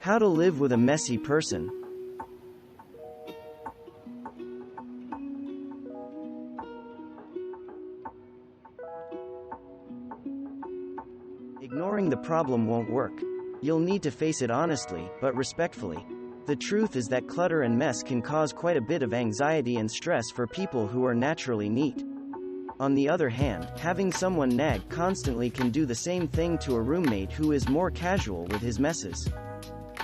How to live with a messy person. Ignoring the problem won't work. You'll need to face it honestly, but respectfully. The truth is that clutter and mess can cause quite a bit of anxiety and stress for people who are naturally neat. On the other hand, having someone nag constantly can do the same thing to a roommate who is more casual with his messes.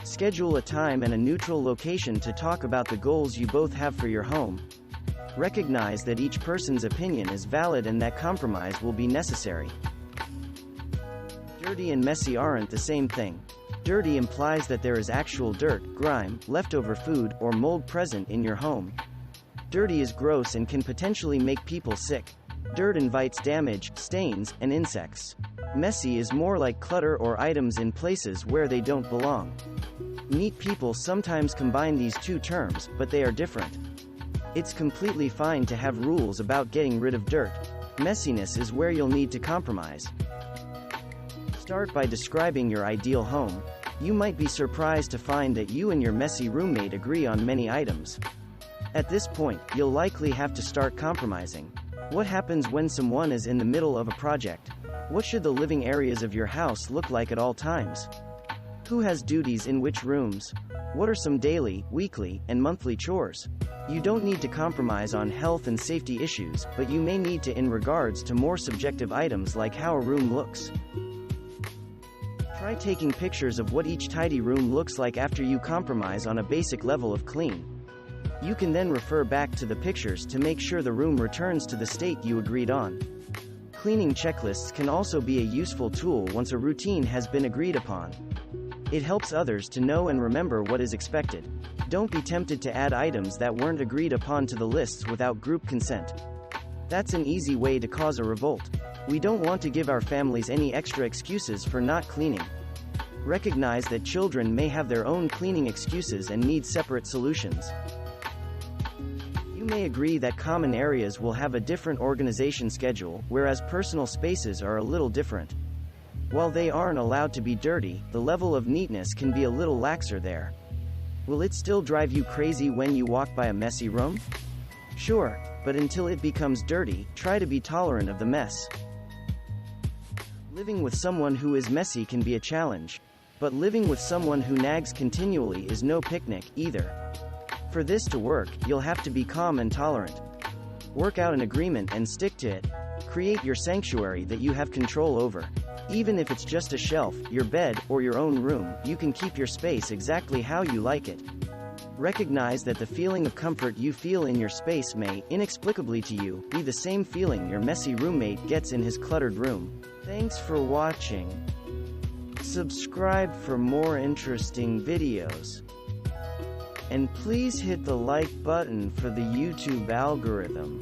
Schedule a time and a neutral location to talk about the goals you both have for your home. Recognize that each person's opinion is valid and that compromise will be necessary. Dirty and messy aren't the same thing. Dirty implies that there is actual dirt, grime, leftover food, or mold present in your home. Dirty is gross and can potentially make people sick. Dirt invites damage, stains, and insects. Messy is more like clutter or items in places where they don't belong. Neat people sometimes combine these two terms, but they are different. It's completely fine to have rules about getting rid of dirt. Messiness is where you'll need to compromise. Start by describing your ideal home. You might be surprised to find that you and your messy roommate agree on many items. At this point, you'll likely have to start compromising. What happens when someone is in the middle of a project? What should the living areas of your house look like at all times? Who has duties in which rooms? What are some daily, weekly, and monthly chores? You don't need to compromise on health and safety issues, but you may need to in regards to more subjective items like how a room looks. Try taking pictures of what each tidy room looks like after you compromise on a basic level of clean. You can then refer back to the pictures to make sure the room returns to the state you agreed on. Cleaning checklists can also be a useful tool once a routine has been agreed upon. It helps others to know and remember what is expected. Don't be tempted to add items that weren't agreed upon to the lists without group consent. That's an easy way to cause a revolt. We don't want to give our families any extra excuses for not cleaning. Recognize that children may have their own cleaning excuses and need separate solutions. You may agree that common areas will have a different organization schedule, whereas personal spaces are a little different. While they aren't allowed to be dirty, the level of neatness can be a little laxer there. Will it still drive you crazy when you walk by a messy room? Sure, but until it becomes dirty, try to be tolerant of the mess. Living with someone who is messy can be a challenge, but living with someone who nags continually is no picnic, either. For this to work, you'll have to be calm and tolerant. Work out an agreement and stick to it. Create your sanctuary that you have control over. Even if it's just a shelf, your bed, or your own room, you can keep your space exactly how you like it. Recognize that the feeling of comfort you feel in your space may, inexplicably to you, be the same feeling your messy roommate gets in his cluttered room. Thanks for watching. Subscribe for more interesting videos. And please hit the like button for the YouTube algorithm.